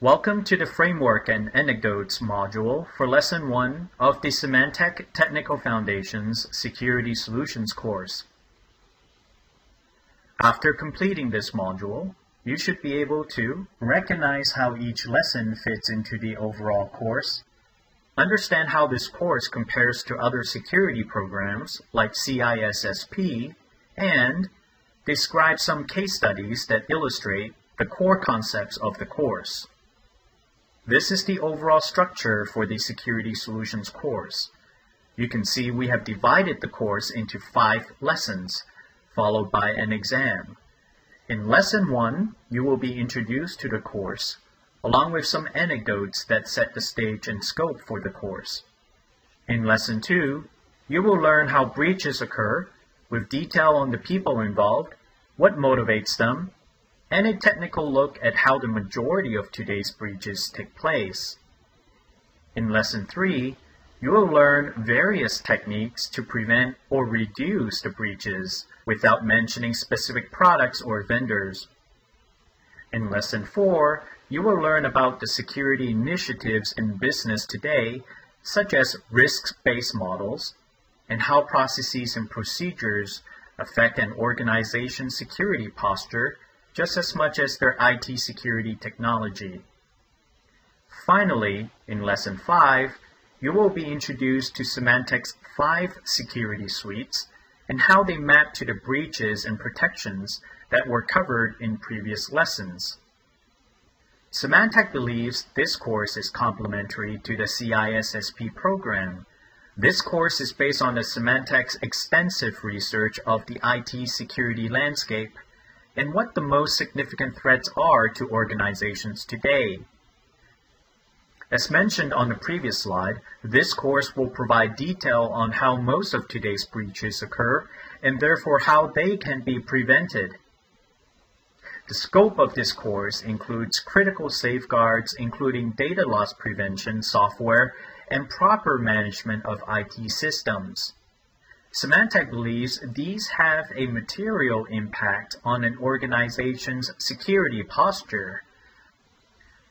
Welcome to the Framework and Anecdotes module for Lesson 1 of the Symantec Technical Foundations Security Solutions course. After completing this module, you should be able to recognize how each lesson fits into the overall course, understand how this course compares to other security programs like CISSP, and describe some case studies that illustrate the core concepts of the course. This is the overall structure for the Security Solutions course. You can see we have divided the course into 5 lessons, followed by an exam. In Lesson 1, you will be introduced to the course, along with some anecdotes that set the stage and scope for the course. In Lesson 2, you will learn how breaches occur, with detail on the people involved, what motivates them, and a technical look at how the majority of today's breaches take place. In Lesson 3, you will learn various techniques to prevent or reduce the breaches without mentioning specific products or vendors. In Lesson 4, you will learn about the security initiatives in business today, such as risk-based models, and how processes and procedures affect an organization's security posture just as much as their IT security technology. Finally, in Lesson 5, you will be introduced to Symantec's 5 security suites and how they map to the breaches and protections that were covered in previous lessons. Symantec believes this course is complementary to the CISSP program. This course is based on the Symantec's extensive research of the IT security landscape and what the most significant threats are to organizations today. As mentioned on the previous slide, this course will provide detail on how most of today's breaches occur and therefore how they can be prevented. The scope of this course includes critical safeguards, including data loss prevention software and proper management of IT systems. Symantec believes these have a material impact on an organization's security posture.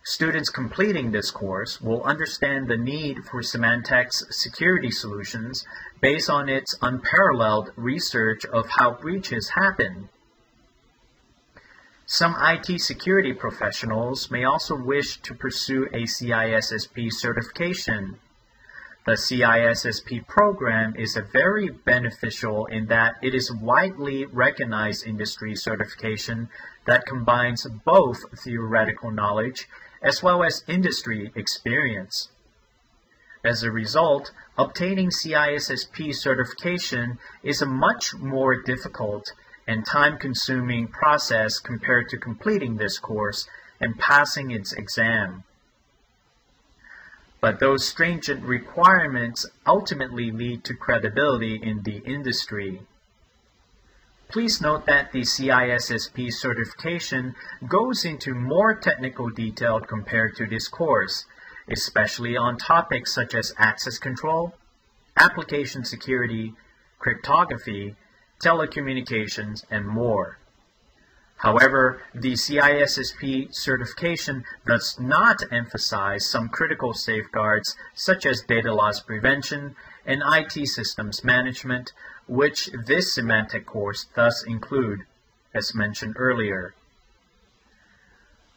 Students completing this course will understand the need for Symantec's security solutions based on its unparalleled research of how breaches happen. Some IT security professionals may also wish to pursue a CISSP certification. The CISSP program is very beneficial in that it is a widely recognized industry certification that combines both theoretical knowledge as well as industry experience. As a result, obtaining CISSP certification is a much more difficult and time-consuming process compared to completing this course and passing its exam. But those stringent requirements ultimately lead to credibility in the industry. Please note that the CISSP certification goes into more technical detail compared to this course, especially on topics such as access control, application security, cryptography, telecommunications, and more. However, the CISSP certification does not emphasize some critical safeguards such as data loss prevention and IT systems management, which this Symantec course does include, as mentioned earlier.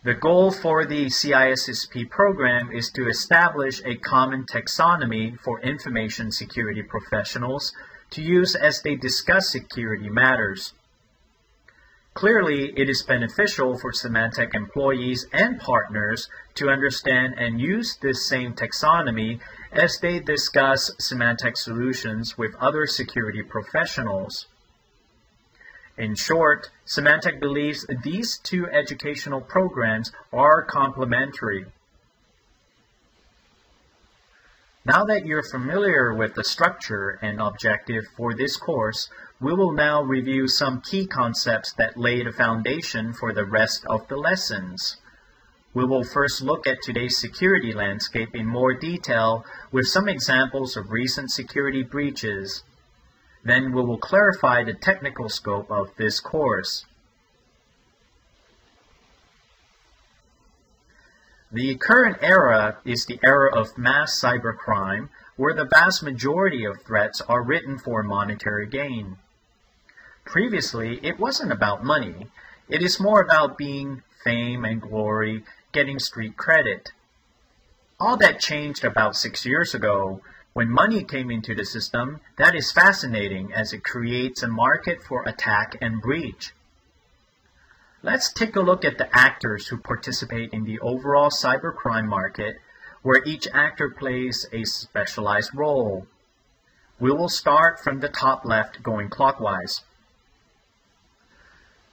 The goal for the CISSP program is to establish a common taxonomy for information security professionals to use as they discuss security matters. Clearly, it is beneficial for Symantec employees and partners to understand and use this same taxonomy as they discuss Symantec solutions with other security professionals. In short, Symantec believes these 2 educational programs are complementary. Now that you're familiar with the structure and objective for this course, we will now review some key concepts that lay the foundation for the rest of the lessons. We will first look at today's security landscape in more detail with some examples of recent security breaches. Then we will clarify the technical scope of this course. The current era is the era of mass cybercrime, where the vast majority of threats are written for monetary gain. Previously, it wasn't about money. It is more about being fame and glory, getting street credit. All that changed about 6 years ago. When money came into the system, that is fascinating as it creates a market for attack and breach. Let's take a look at the actors who participate in the overall cybercrime market, where each actor plays a specialized role. We will start from the top left going clockwise.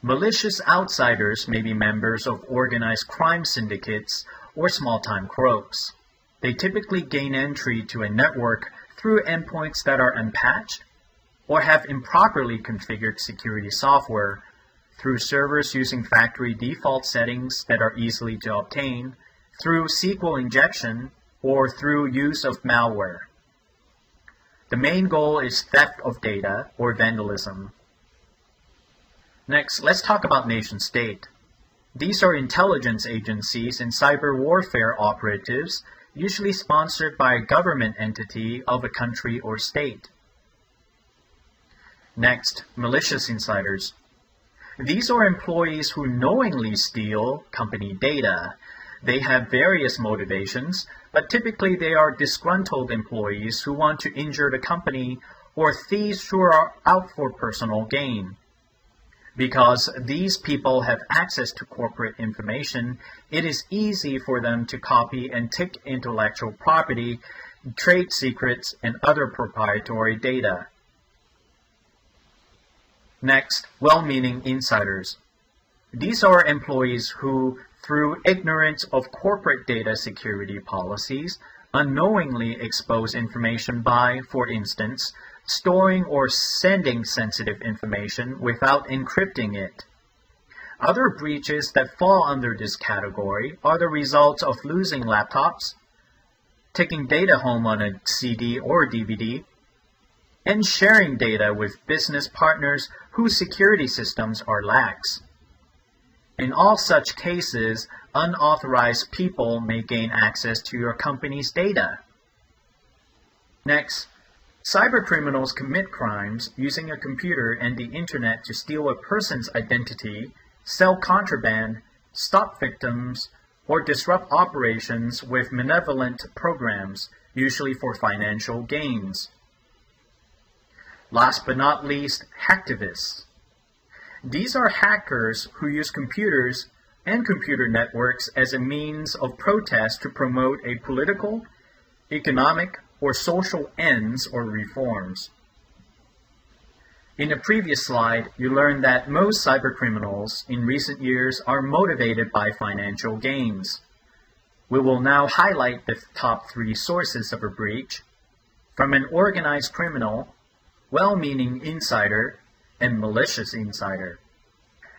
Malicious outsiders may be members of organized crime syndicates or small-time crooks. They typically gain entry to a network through endpoints that are unpatched or have improperly configured security software, through servers using factory default settings that are easily to obtain, through SQL injection, or through use of malware. The main goal is theft of data or vandalism. Next, let's talk about nation-state. These are intelligence agencies and cyber warfare operatives, usually sponsored by a government entity of a country or state. Next, malicious insiders. These are employees who knowingly steal company data. They have various motivations, but typically they are disgruntled employees who want to injure the company or thieves who are out for personal gain. Because these people have access to corporate information, it is easy for them to copy and take intellectual property, trade secrets, and other proprietary data. Next, well-meaning insiders. These are employees who, through ignorance of corporate data security policies, unknowingly expose information by, for instance, storing or sending sensitive information without encrypting it. Other breaches that fall under this category are the results of losing laptops, taking data home on a CD or DVD, and sharing data with business partners whose security systems are lax. In all such cases, unauthorized people may gain access to your company's data. Next, cybercriminals commit crimes using a computer and the internet to steal a person's identity, sell contraband, stop victims, or disrupt operations with malevolent programs, usually for financial gains. Last but not least, hacktivists. These are hackers who use computers and computer networks as a means of protest to promote a political, economic, or social ends or reforms. In the previous slide, you learned that most cybercriminals in recent years are motivated by financial gains. We will now highlight the top 3 sources of a breach: from an organized criminal, well-meaning insider, and malicious insider.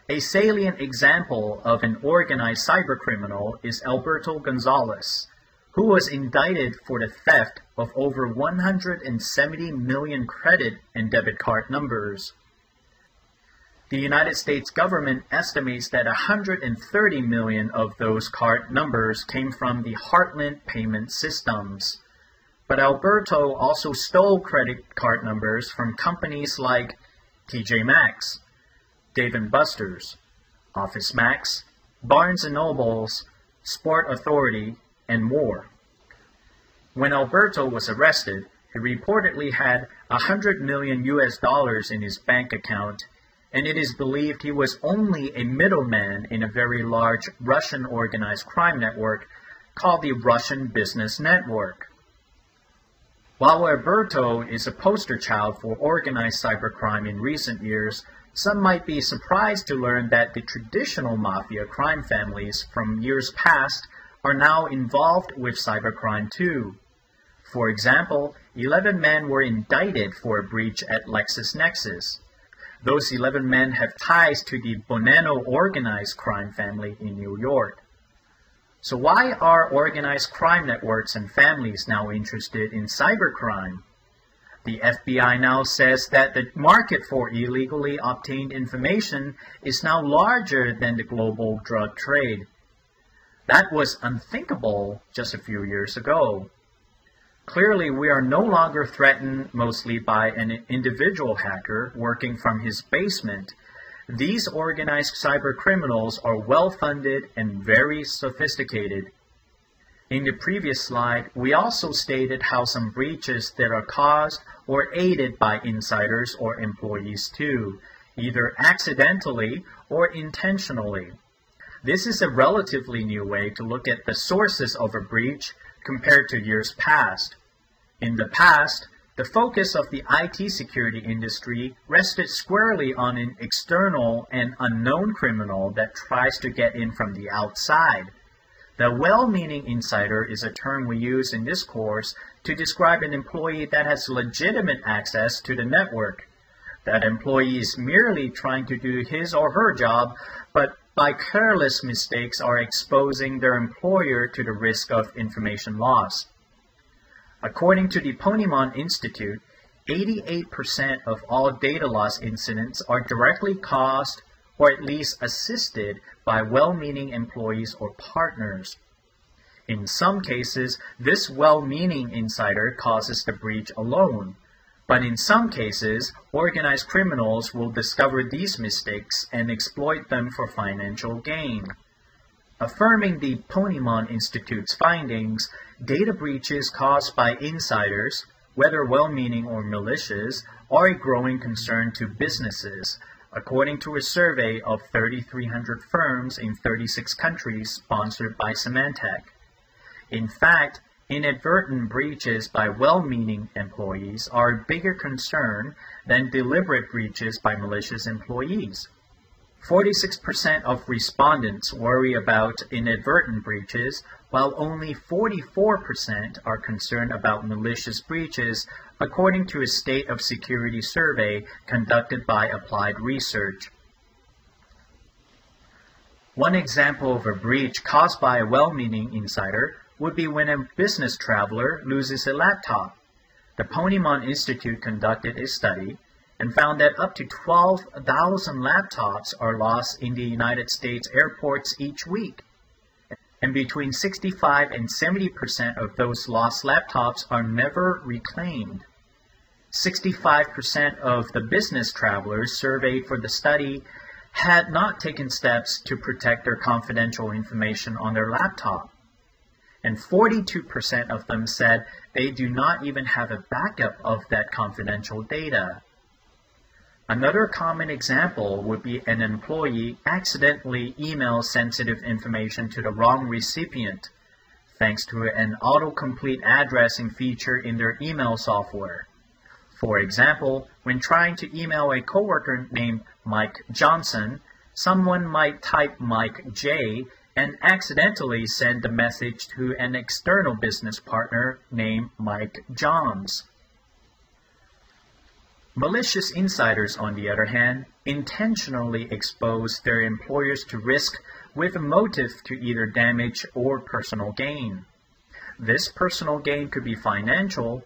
A salient example of an organized cybercriminal is Alberto Gonzalez, who was indicted for the theft of over 170 million credit and debit card numbers. The United States government estimates that 130 million of those card numbers came from the Heartland payment systems. But Alberto also stole credit card numbers from companies like TJ Maxx, Dave & Buster's, Office Max, Barnes & Noble's, Sport Authority, and more. When Alberto was arrested, he reportedly had $100 million in his bank account, and it is believed he was only a middleman in a very large Russian organized crime network called the Russian Business Network. While Alberto is a poster child for organized cybercrime in recent years, some might be surprised to learn that the traditional mafia crime families from years past are now involved with cybercrime too. For example, 11 men were indicted for a breach at LexisNexis. Those 11 men have ties to the Bonanno organized crime family in New York. So why are organized crime networks and families now interested in cybercrime? The FBI now says that the market for illegally obtained information is now larger than the global drug trade. That was unthinkable just a few years ago. Clearly, we are no longer threatened mostly by an individual hacker working from his basement. These organized cybercriminals are well-funded and very sophisticated. In the previous slide, we also stated how some breaches that are caused or aided by insiders or employees too, either accidentally or intentionally. This is a relatively new way to look at the sources of a breach compared to years past. In the past, the focus of the IT security industry rested squarely on an external and unknown criminal that tries to get in from the outside. The well-meaning insider is a term we use in this course to describe an employee that has legitimate access to the network. That employee is merely trying to do his or her job, but by careless mistakes are exposing their employer to the risk of information loss. According to the Ponemon Institute, 88% of all data loss incidents are directly caused or at least assisted by well-meaning employees or partners. In some cases, this well-meaning insider causes the breach alone, but in some cases, organized criminals will discover these mistakes and exploit them for financial gain. Affirming the Ponemon Institute's findings, data breaches caused by insiders, whether well-meaning or malicious, are a growing concern to businesses, according to a survey of 3,300 firms in 36 countries sponsored by Symantec. In fact, inadvertent breaches by well-meaning employees are a bigger concern than deliberate breaches by malicious employees. 46% of respondents worry about inadvertent breaches, while only 44% are concerned about malicious breaches, according to a State of Security survey conducted by Applied Research. One example of a breach caused by a well-meaning insider would be when a business traveler loses a laptop. The Ponemon Institute conducted a study and found that up to 12,000 laptops are lost in the United States airports each week. And between 65 and 70% of those lost laptops are never reclaimed. 65% of the business travelers surveyed for the study had not taken steps to protect their confidential information on their laptop. And 42% of them said they do not even have a backup of that confidential data. Another common example would be an employee accidentally emails sensitive information to the wrong recipient, thanks to an autocomplete addressing feature in their email software. For example, when trying to email a coworker named Mike Johnson, someone might type Mike J and accidentally send the message to an external business partner named Mike Johns. Malicious insiders, on the other hand, intentionally expose their employers to risk with a motive to either damage or personal gain. This personal gain could be financial,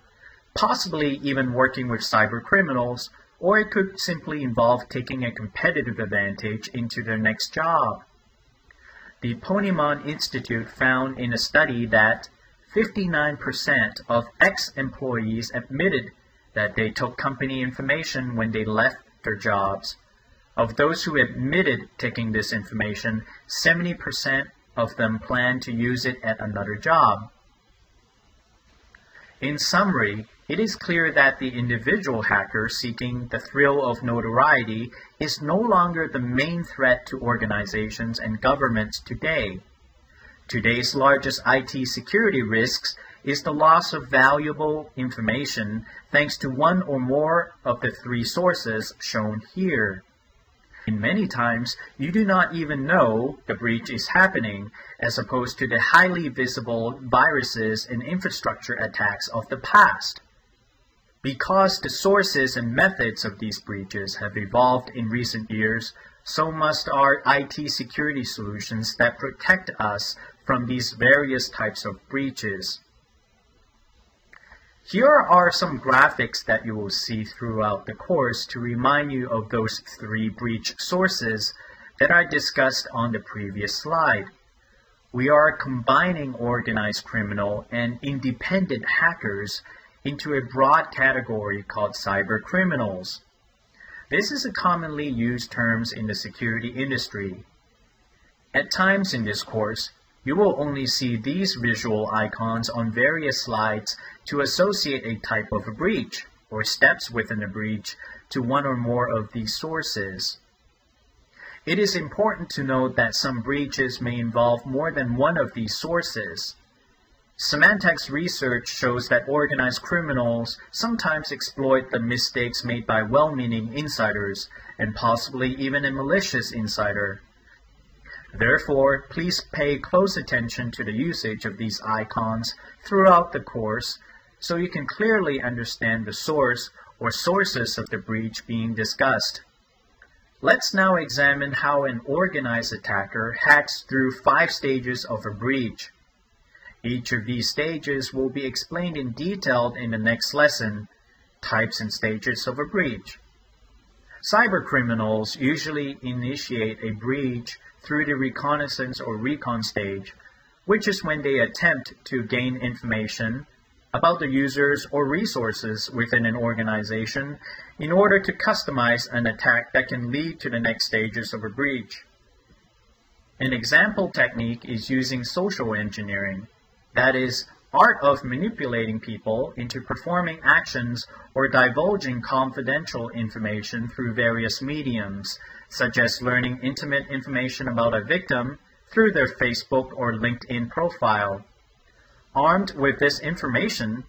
possibly even working with cybercriminals, or it could simply involve taking a competitive advantage into their next job. The Ponemon Institute found in a study that 59% of ex-employees admitted that they took company information when they left their jobs. Of those who admitted taking this information, 70% of them plan to use it at another job. In summary, it is clear that the individual hacker seeking the thrill of notoriety is no longer the main threat to organizations and governments today. Today's largest IT security risks is the loss of valuable information thanks to one or more of the three sources shown here. And many times, you do not even know the breach is happening, as opposed to the highly visible viruses and infrastructure attacks of the past. Because the sources and methods of these breaches have evolved in recent years, so must our IT security solutions that protect us from these various types of breaches. Here are some graphics that you will see throughout the course to remind you of those three breach sources that I discussed on the previous slide. we are combining organized criminal and independent hackers into a broad category called cybercriminals. This is a commonly used term in the security industry. At times in this course, you will only see these visual icons on various slides to associate a type of a breach, or steps within a breach, to one or more of these sources. It is important to note that some breaches may involve more than one of these sources. Symantec's research shows that organized criminals sometimes exploit the mistakes made by well-meaning insiders, and possibly even a malicious insider. Therefore, please pay close attention to the usage of these icons throughout the course so you can clearly understand the source or sources of the breach being discussed. Let's now examine how an organized attacker hacks through 5 stages of a breach. Each of these stages will be explained in detail in the next lesson, Types and Stages of a Breach. Cybercriminals usually initiate a breach through the reconnaissance or recon stage, which is when they attempt to gain information about the users or resources within an organization in order to customize an attack that can lead to the next stages of a breach. An example technique is using social engineering, that is, art of manipulating people into performing actions or divulging confidential information through various mediums, such as learning intimate information about a victim through their Facebook or LinkedIn profile. Armed with this information,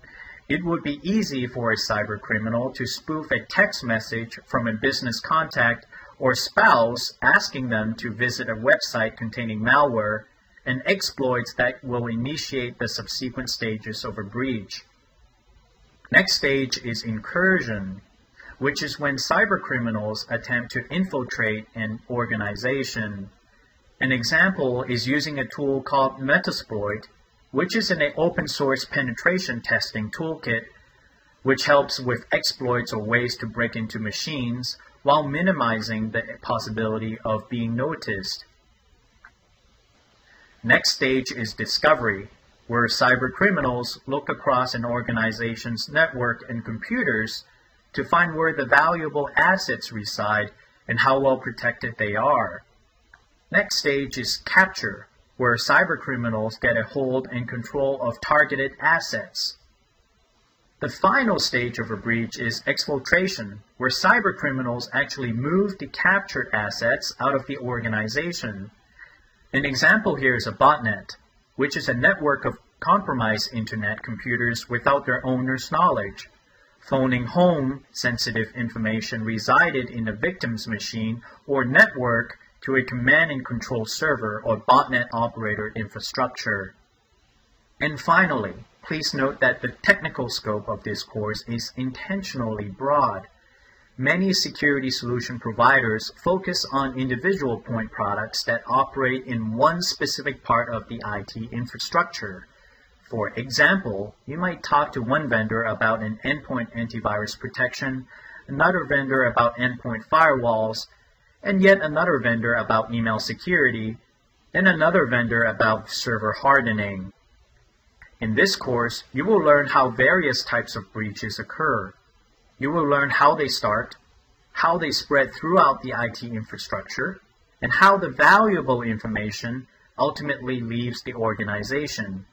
it would be easy for a cybercriminal to spoof a text message from a business contact or spouse asking them to visit a website containing malware and exploits that will initiate the subsequent stages of a breach. Next stage is incursion, which is when cybercriminals attempt to infiltrate an organization. An example is using a tool called Metasploit, which is an open-source penetration testing toolkit, which helps with exploits or ways to break into machines while minimizing the possibility of being noticed. Next stage is discovery, where cybercriminals look across an organization's network and computers to find where the valuable assets reside and how well protected they are. Next stage is capture, where cybercriminals get a hold and control of targeted assets. The final stage of a breach is exfiltration, where cybercriminals actually move the captured assets out of the organization. An example here is a botnet, which is a network of compromised internet computers without their owner's knowledge, phoning home sensitive information resided in the victim's machine or network to a command and control server or botnet operator infrastructure. And finally, please note that the technical scope of this course is intentionally broad. Many security solution providers focus on individual point products that operate in one specific part of the IT infrastructure. For example, you might talk to one vendor about an endpoint antivirus protection, another vendor about endpoint firewalls, and yet another vendor about email security, and another vendor about server hardening. In this course, you will learn how various types of breaches occur. You will learn how they start, how they spread throughout the IT infrastructure, and how the valuable information ultimately leaves the organization.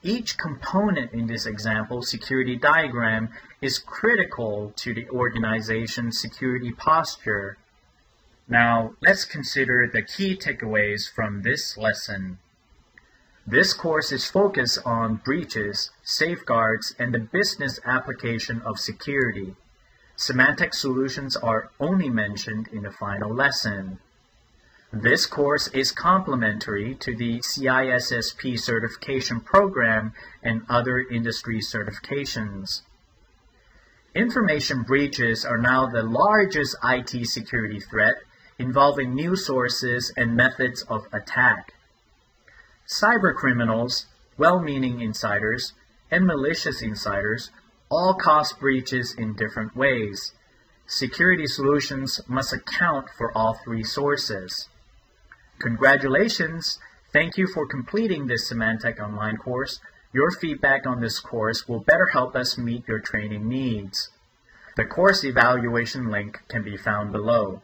Each component in this example security diagram is critical to the organization's security posture. Now, let's consider the key takeaways from this lesson. This course is focused on breaches, safeguards, and the business application of security. Symantec solutions are only mentioned in the final lesson. This course is complementary to the CISSP certification program and other industry certifications. Information breaches are now the largest IT security threat, involving new sources and methods of attack. Cybercriminals, well-meaning insiders, and malicious insiders all cause breaches in different ways. Security solutions must account for all 3 sources. Congratulations! Thank you for completing this Symantec online course. Your feedback on this course will better help us meet your training needs. The course evaluation link can be found below.